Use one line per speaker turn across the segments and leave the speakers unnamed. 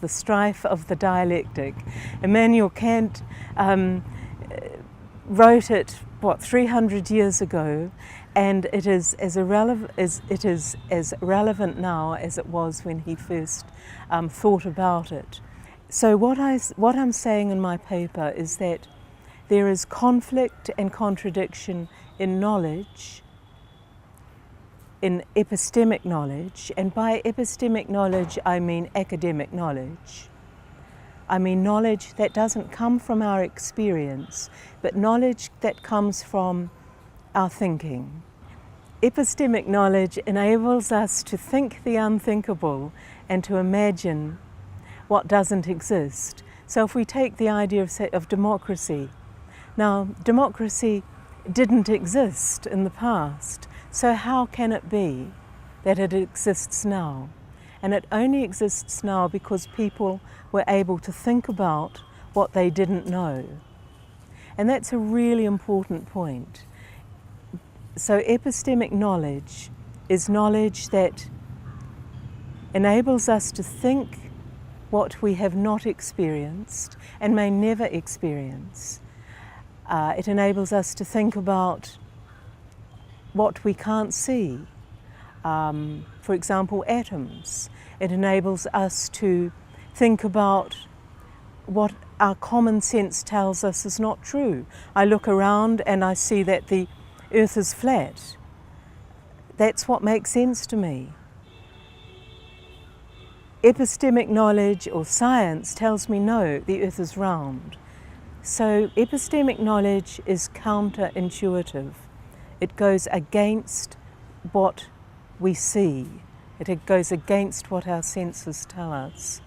the strife of the dialectic. Immanuel Kant wrote it, 300 years ago, and it is as relevant now as it was when he first thought about it. So what I'm saying in my paper is that there is conflict and contradiction in knowledge, in epistemic knowledge, and by epistemic knowledge I mean academic knowledge. I mean knowledge that doesn't come from our experience, but knowledge that comes from our thinking. Epistemic knowledge enables us to think the unthinkable and to imagine what doesn't exist. So if we take the idea of democracy, now democracy didn't exist in the past, so how can it be that it exists now? And it only exists now because people were able to think about what they didn't know. And that's a really important point. So epistemic knowledge is knowledge that enables us to think what we have not experienced and may never experience. It enables us to think about what we can't see. For example, atoms. It enables us to think about what our common sense tells us is not true. I look around and I see that the Earth is flat. That's what makes sense to me. Epistemic knowledge or science tells me no, the Earth is round. So epistemic knowledge is counterintuitive. It goes against what we see. It goes against what our senses tell us.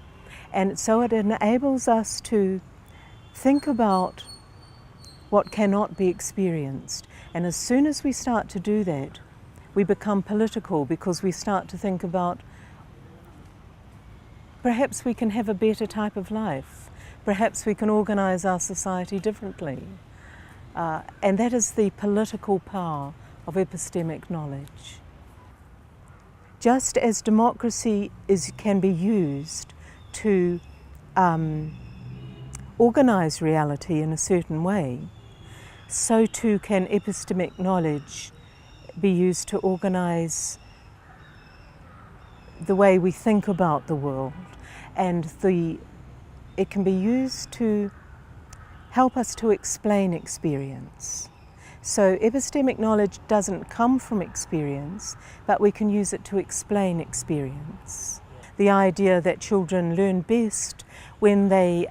And so it enables us to think about what cannot be experienced. And as soon as we start to do that, we become political, because we start to think about perhaps we can have a better type of life. Perhaps we can organise our society differently. And that is the political power of epistemic knowledge. Just as democracy can be used to organise reality in a certain way, so too can epistemic knowledge be used to organise the way we think about the world, and it can be used to help us to explain experience. So epistemic knowledge doesn't come from experience, but we can use it to explain experience. The idea that children learn best when they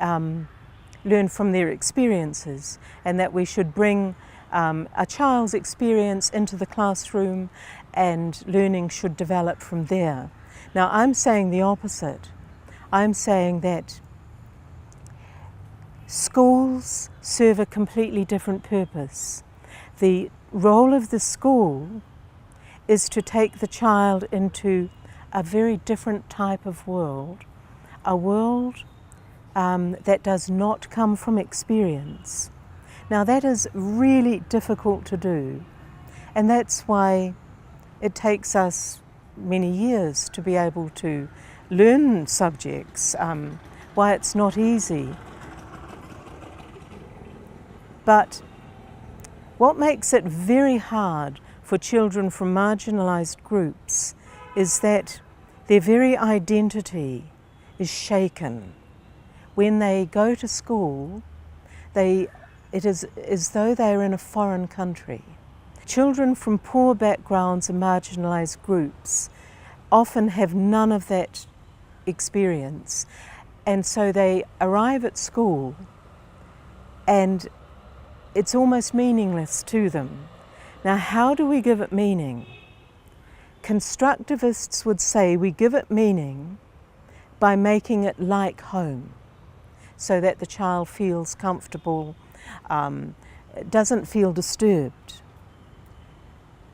learn from their experiences, and that we should bring a child's experience into the classroom and learning should develop from there. Now I'm saying the opposite. I'm saying that schools serve a completely different purpose. The role of the school is to take the child into a very different type of world, a world that does not come from experience. Now that is really difficult to do, and that's why it takes us many years to be able to learn subjects, why it's not easy. But what makes it very hard for children from marginalised groups is that their very identity is shaken. When they go to school, it is as though they are in a foreign country. Children from poor backgrounds and marginalised groups often have none of that experience, and so they arrive at school and it's almost meaningless to them. Now, how do we give it meaning? Constructivists would say we give it meaning by making it like home, so that the child feels comfortable, doesn't feel disturbed.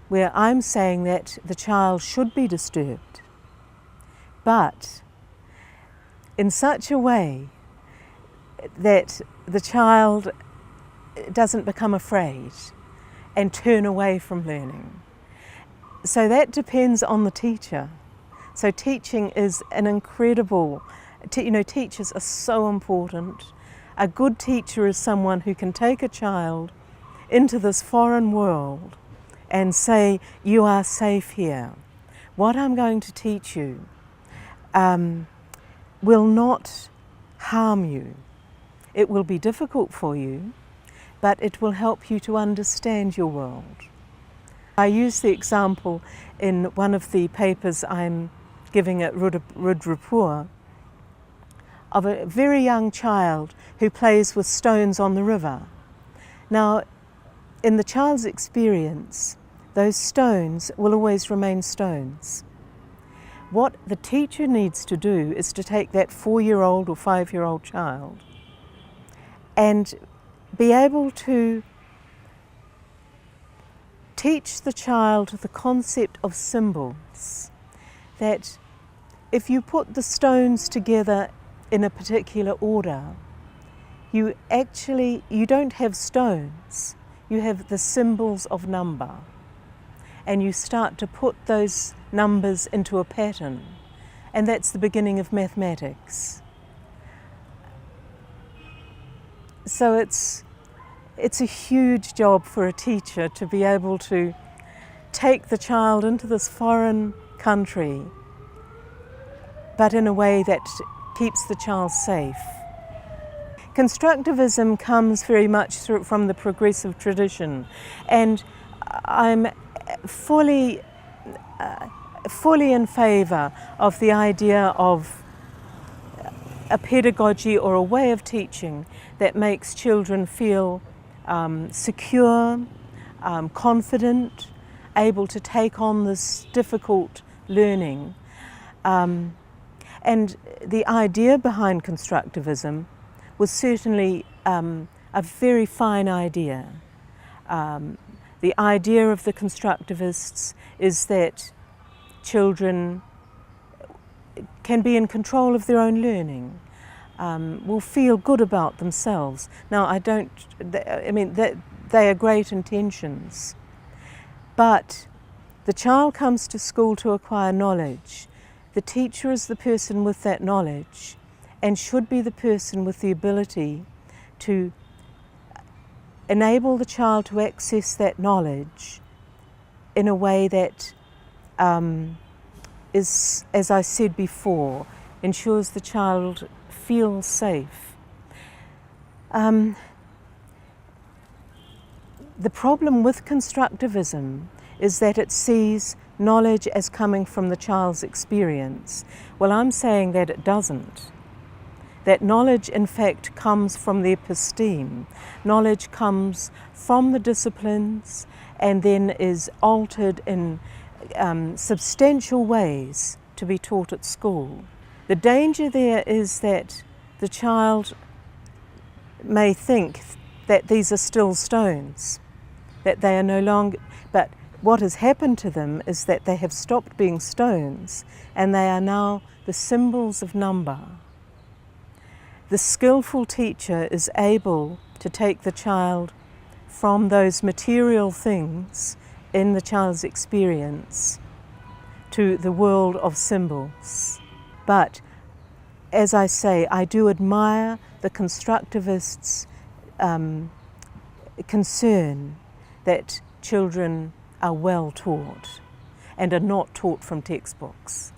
Where I'm saying that the child should be disturbed, but in such a way that the child doesn't become afraid and turn away from learning. So that depends on the teacher. So teaching is an incredible Teachers are so important. A good teacher is someone who can take a child into this foreign world and say, you are safe here. What I'm going to teach you will not harm you. It will be difficult for you, but it will help you to understand your world. I use the example in one of the papers I'm giving at Rudrapur of a very young child who plays with stones on the river. Now, in the child's experience, those stones will always remain stones. What the teacher needs to do is to take that 4-year-old or 5-year-old child and be able to teach the child the concept of symbols, that if you put the stones together in a particular order, you don't have stones, you have the symbols of number, and you start to put those numbers into a pattern, and that's the beginning of mathematics. So it's a huge job for a teacher to be able to take the child into this foreign country, but in a way that keeps the child safe. Constructivism comes very much from the progressive tradition, and I'm fully in favour of the idea of a pedagogy or a way of teaching that makes children feel secure, confident, able to take on this difficult learning. And the idea behind constructivism was certainly a very fine idea. The idea of the constructivists is that children can be in control of their own learning, will feel good about themselves. Now, they are great intentions, but the child comes to school to acquire knowledge. The teacher is the person with that knowledge and should be the person with the ability to enable the child to access that knowledge in a way that is, as I said before, ensures the child feels safe. The problem with constructivism is that it sees knowledge as coming from the child's experience. Well, I'm saying that it doesn't. That knowledge, in fact, comes from the episteme. Knowledge comes from the disciplines and then is altered in substantial ways to be taught at school. The danger there is that the child may think that these are still stones, that they are no longer, but what has happened to them is that they have stopped being stones and they are now the symbols of number. The skillful teacher is able to take the child from those material things in the child's experience to the world of symbols. But as I say, I do admire the constructivists' concern that children are well taught and are not taught from textbooks.